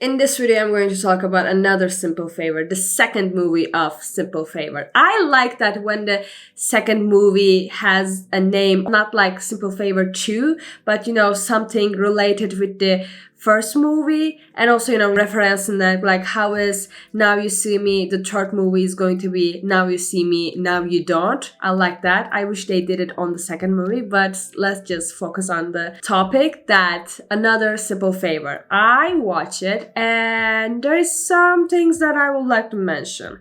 In this video, I'm going to talk about another Simple Favor, the second movie of Simple Favor. I like that when the second movie has a name, not like Simple Favor 2, but something related with the first movie, and also reference in that, like how is Now You See Me, the third movie is going to be Now You See Me, Now You Don't. I like that. I wish they did it on the second movie, but let's just focus on the topic that another Simple Favor. I watch it and there is some things that I would like to mention.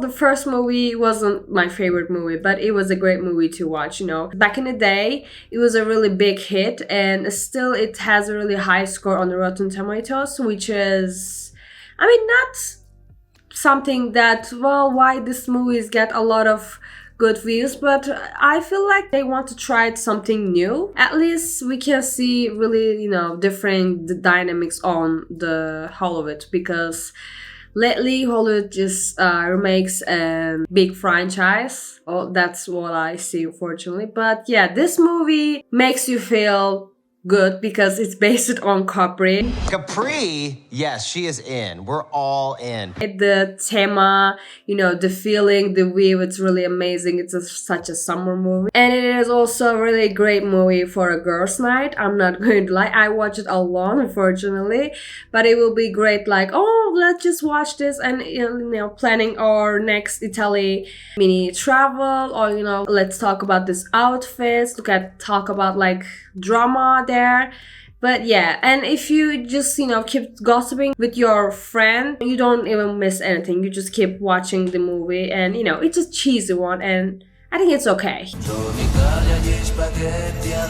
The first movie wasn't my favorite movie, but it was a great movie to watch, Back in the day, it was a really big hit, and still it has a really high score on the Rotten Tomatoes, which is, not something that, why this movies get a lot of good views, but I feel like they want to try something new. At least we can see really, different dynamics on the Hollywood, because lately, Hollywood just remakes a big franchise. Oh, that's what I see, unfortunately. But yeah, this movie makes you feel good because it's based on Capri. Capri? Yes, she is in. We're all in. The thema, the feeling, the view, it's really amazing. It's such a summer movie. And it is also a really great movie for a girls' night. I'm not going to lie. I watch it alone, unfortunately. But it will be great, like, oh, let's just watch this and, planning our next Italy mini travel, or, let's talk about this outfits, talk about, like, drama there. But yeah, and if you just keep gossiping with your friend, you don't even miss anything. You just keep watching the movie, and it's a cheesy one, and I think it's okay.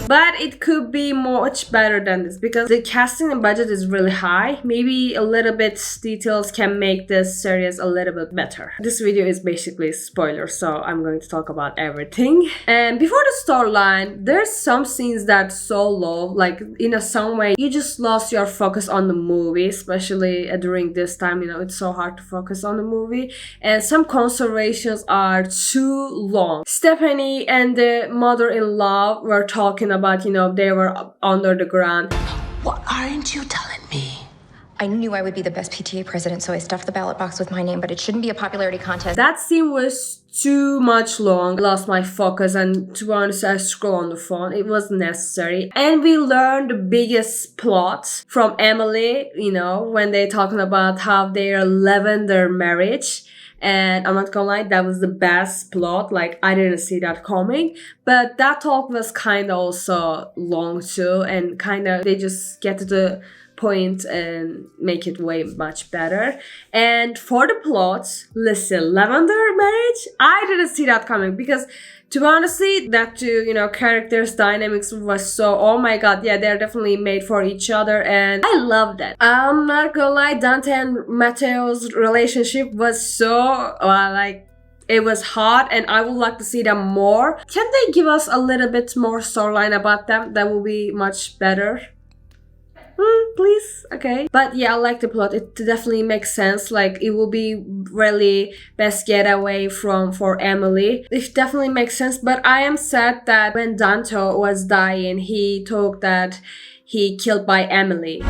But it could be much better than this, because the casting and budget is really high. Maybe a little bit details can make this series a little bit better. This video is basically a spoiler, so I'm going to talk about everything. And before the storyline, there's some scenes that's so low, like in some way you just lost your focus on the movie, especially during this time. It's so hard to focus on the movie, and some conversations are too long. Stephanie and the mother-in-law were talking about, they were under the ground. What aren't you telling me? I knew I would be the best PTA president, so I stuffed the ballot box with my name, but it shouldn't be a popularity contest. That scene was too much long. I lost my focus, and to be honest, I scroll on the phone. It was necessary. And we learned the biggest plot from Emily, when they're talking about how they're living their marriage. And I'm not gonna lie, that was the best plot. Like, I didn't see that coming. But that talk was kind of also long too, and they just get to the point and make it way much better. And for the plot, listen, Lavender marriage, I didn't see that coming, because to be honestly, that two, characters dynamics was so, oh my god, yeah, they're definitely made for each other, and I love that. I'm not gonna lie, Dante and Matteo's relationship was so, it was hot, and I would like to see them more. Can they give us a little bit more storyline about them? That will be much better. Please, okay. But yeah, I like the plot. It definitely makes sense. Like, it will be really best getaway for Emily. It definitely makes sense. But I am sad that when Dante was dying, he told that he killed by Emily.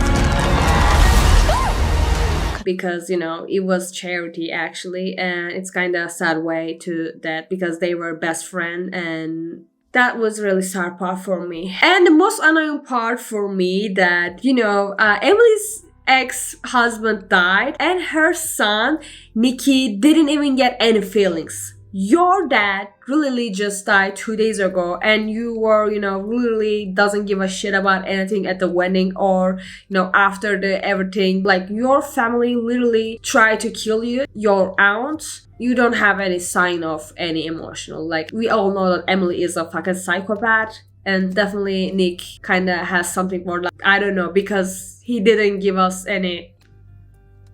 Because, it was charity actually, and it's kind of a sad way to that, because they were best friends, and that was really sad part for me. And the most annoying part for me that, Emily's ex-husband died, and her son, Nicky, didn't even get any feelings. Your dad really just died 2 days ago, and you were, really doesn't give a shit about anything at the wedding, or, after the everything. Like, your family literally tried to kill you, your aunt. You don't have any sign of any emotional. Like, we all know that Emily is a fucking psychopath, and definitely Nick kinda has something more, like, I don't know, because he didn't give us any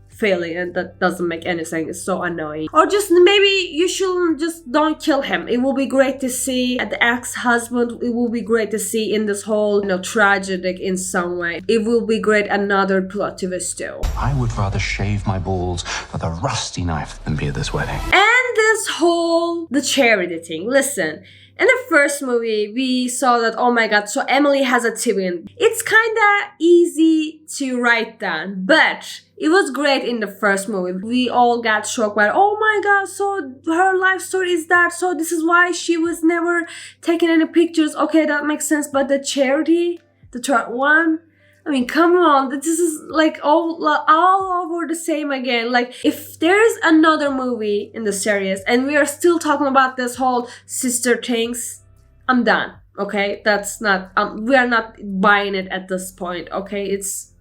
feeling, and that doesn't make any sense. It's so annoying. Or just maybe you shouldn't, just don't kill him. It will be great to see the ex-husband. It will be great to see in this whole, tragic in some way. It will be great, another plot twist too. I would rather shave my balls with a rusty knife than be at this wedding. And this this whole the charity thing. Listen, in the first movie, we saw that, oh my god, so Emily has a twin. It's kinda easy to write down, but it was great in the first movie. We all got shocked by, oh my god, so her life story is that, so this is why she was never taking any pictures. Okay, that makes sense, but the charity, the third one, I mean, come on, this is like all over the same again. Like, if there's another movie in the series and we are still talking about this whole sister things, I'm done, okay? That's not, we are not buying it at this point, okay? It's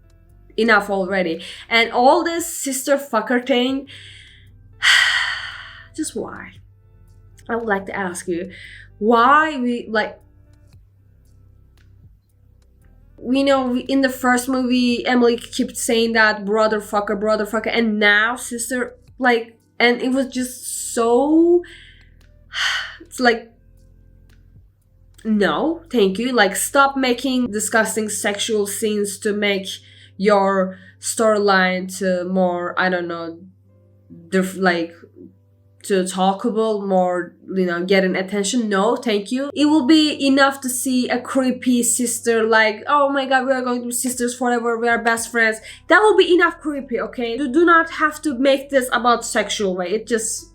enough already. And all this sister fucker thing, just why? I would like to ask you, why we, like, we know in the first movie Emily kept saying that brother fucker, and now sister, like, and it was just so, it's like, no, thank you. Like, stop making disgusting sexual scenes to make your storyline to more, I don't know, like, to talkable, more, you know, getting attention. No, thank you. It will be enough to see a creepy sister, like, oh my god, we are going to be sisters forever, we are best friends. That will be enough creepy, okay? You do not have to make this about sexual way. It just,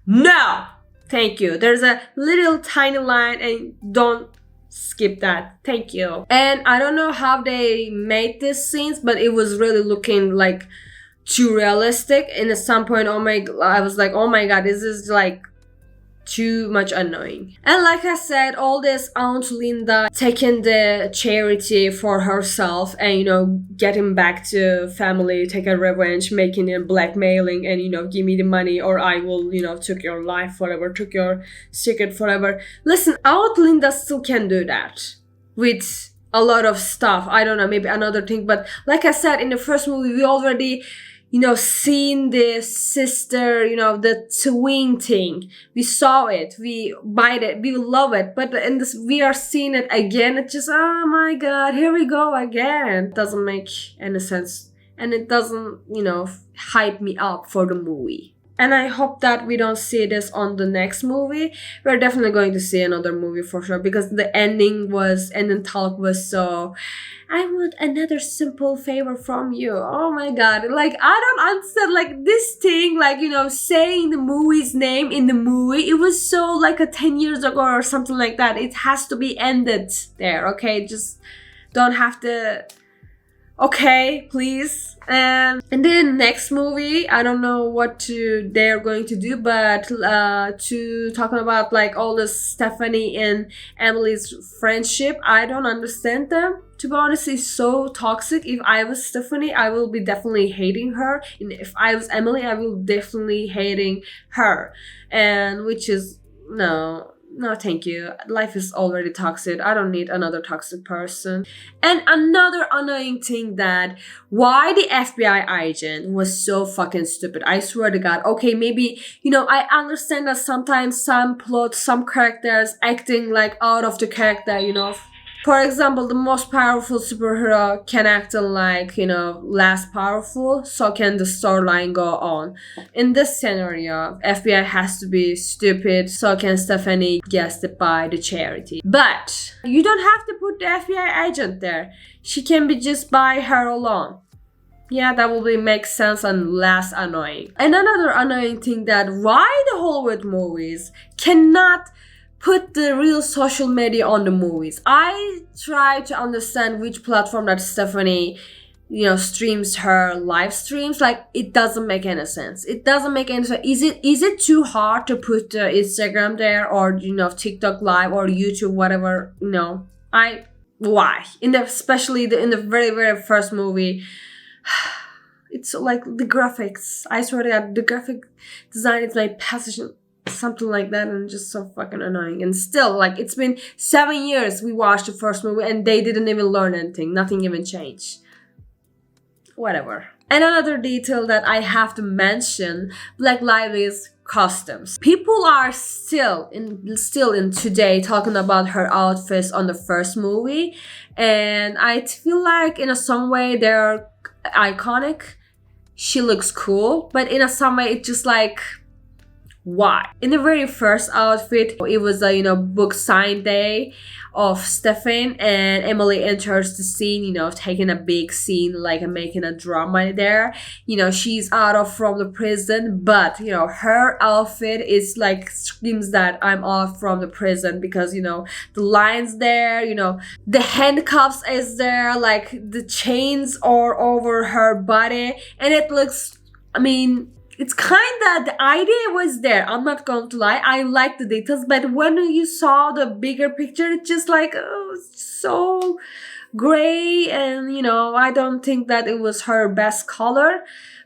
no, thank you. There's a little tiny line and don't skip that, thank you. And I don't know how they made these scenes, but it was really looking like too realistic. And at some point, I was like, oh my god, this is like too much annoying. And like I said, all this Aunt Linda taking the charity for herself and, you know, getting back to family, taking revenge, making it blackmailing, and, you know, give me the money or I will, you know, took your life forever, took your secret forever. Listen, Aunt Linda still can do that with a lot of stuff. I don't know, maybe another thing, but like I said, in the first movie, we already, you know, seen this sister, you know, the twin thing. We saw it, we bite it, we love it. But in this, we are seeing it again. It's just, oh my god, here we go again. It doesn't make any sense. And it doesn't, you know, hype me up for the movie. And I hope that we don't see this on the next movie. We're definitely going to see another movie for sure, because the ending talk was so, I want another simple favor from you. Oh my god. Like, I don't understand, like, this thing, like, you know, saying the movie's name in the movie, it was so like a 10 years ago or something like that. It has to be ended there, okay? Just don't have to, okay, please. And then next movie, I don't know what they're going to do, but to talking about like all this Stephanie and Emily's friendship, I don't understand them. To be honest, it's so toxic. If I was Stephanie, I will be definitely hating her. And if I was Emily, I will definitely hating her. And which is, no, thank you. Life is already toxic. I don't need another toxic person. And another annoying thing, that why the FBI agent was so fucking stupid. I swear to god. Okay, maybe, you know, I understand that sometimes some plots, some characters acting like out of the character, you know. For example, the most powerful superhero can act like, you know, less powerful, so can the storyline go on. In this scenario, FBI has to be stupid, so can Stephanie get to buy the charity. But you don't have to put the FBI agent there. She can be just by her alone. Yeah, that will make sense and less annoying. And another annoying thing, that why the Hollywood movies cannot put the real social media on the movies. I try to understand which platform that Stephanie, you know, streams her live streams. Like, it doesn't make any sense. It doesn't make any sense. Is it too hard to put Instagram there, or, you know, TikTok live or YouTube, whatever, you know? Why? Especially in the very, very first movie, it's like the graphics. I swear to god, the graphic design is my passion. Something like that, and just so fucking annoying. And still, like, it's been 7 years we watched the first movie and they didn't even learn anything. Nothing even changed. Whatever. And another detail that I have to mention, Blake Lively's costumes. People are still in today talking about her outfits on the first movie, and I feel like in some way they're iconic. She looks cool, but in some way it's just like, why? In the very first outfit, it was a, book sign day of Stefan, and Emily enters the scene, taking a big scene, like making a drama there. She's from the prison, but, her outfit is like screams that I'm out from the prison, because, the lines there, the handcuffs is there, like the chains are over her body, and it looks, it's kind of, the idea was there. I'm not going to lie. I like the details, but when you saw the bigger picture, it's just like, oh, it's so gray, and I don't think that it was her best color,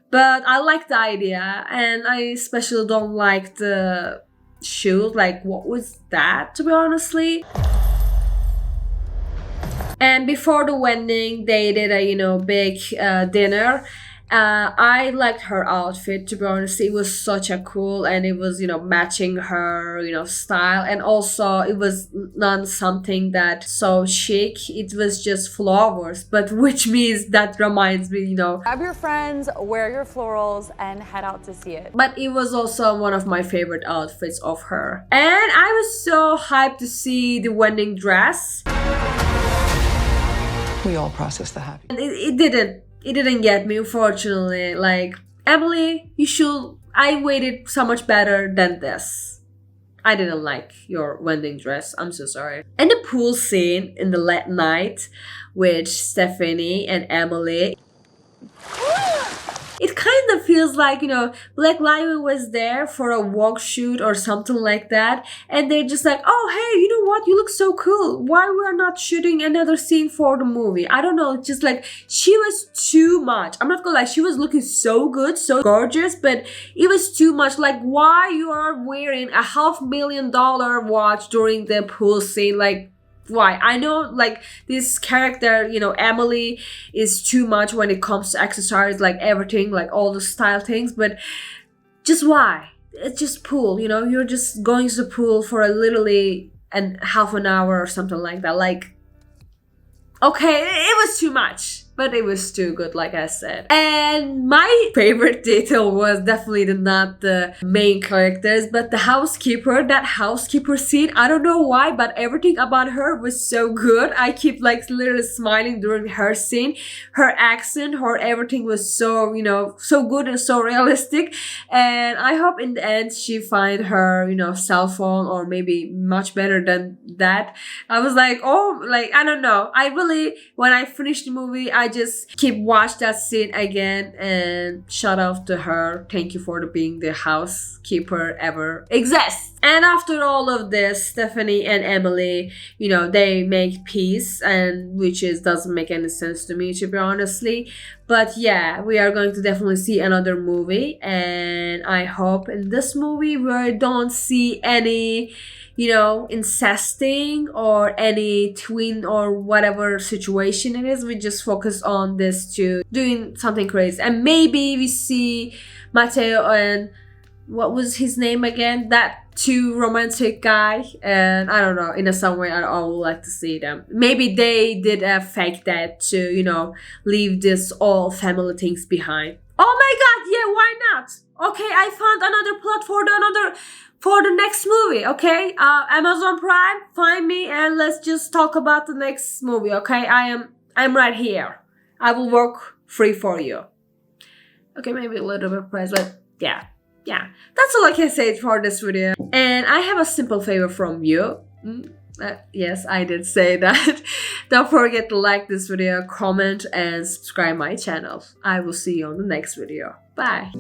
but I like the idea, and I especially don't like the shoes. Like, what was that, to be honestly? And before the wedding, they did a big dinner. I liked her outfit, to be honest. It was such a cool, and it was, matching her, style. And also it was not something that so chic. It was just flowers, but which means that reminds me, Grab your friends, wear your florals, and head out to see it. But it was also one of my favorite outfits of her. And I was so hyped to see the wedding dress. We all process the happy. And it didn't get me, unfortunately. Like, Emily, I waited so much better than this. I didn't like your wedding dress. I'm so sorry. And the pool scene in the late night with Stephanie and Emily. It kind of feels like, Blake Lively was there for a walk shoot or something like that. And they're just like, oh, hey, you know what? You look so cool. Why we're not shooting another scene for the movie? I don't know. It's just like, she was too much. I'm not gonna lie. She was looking so good, so gorgeous, but it was too much. Like, why you are wearing a $500,000 watch during the pool scene? Like, why? I know, like, this character, Emily is too much when it comes to accessories, like everything, like all the style things, but just why? It's just pool, you're just going to the pool for literally half an hour or something like that. Like, okay, it was too much, but it was too good, like I said. And my favorite detail was definitely not the main characters, but the housekeeper. That housekeeper scene, I don't know why, but everything about her was so good. I keep like literally smiling during her scene. Her accent, her everything was so, so good and so realistic. And I hope in the end she find her, cell phone, or maybe much better than that. I was like, oh, like, I don't know. When I finished the movie, I just keep watch that scene again, and shout out to her. Thank you for being the housekeeper ever exists. And after all of this, Stephanie and Emily, they make peace, and which doesn't make any sense to me, to be honestly. But yeah, we are going to definitely see another movie, and I hope in this movie we don't see any incesting or any twin or whatever situation it is. We just focus on this two doing something crazy. And maybe we see Matteo and what was his name again? That two romantic guy. And I don't know, in some way I would like to see them. Maybe they did a fake that to, leave this all family things behind. Oh my god, yeah, why not? Okay, I found another plot for the next movie, okay? Amazon Prime, find me and let's just talk about the next movie, okay? I'm right here. I will work free for you. Okay, maybe a little bit price, but yeah. That's all I can say for this video. And I have a simple favor from you. Yes, I did say that. Don't forget to like this video, comment, and subscribe my channel. I will see you on the next video. Bye.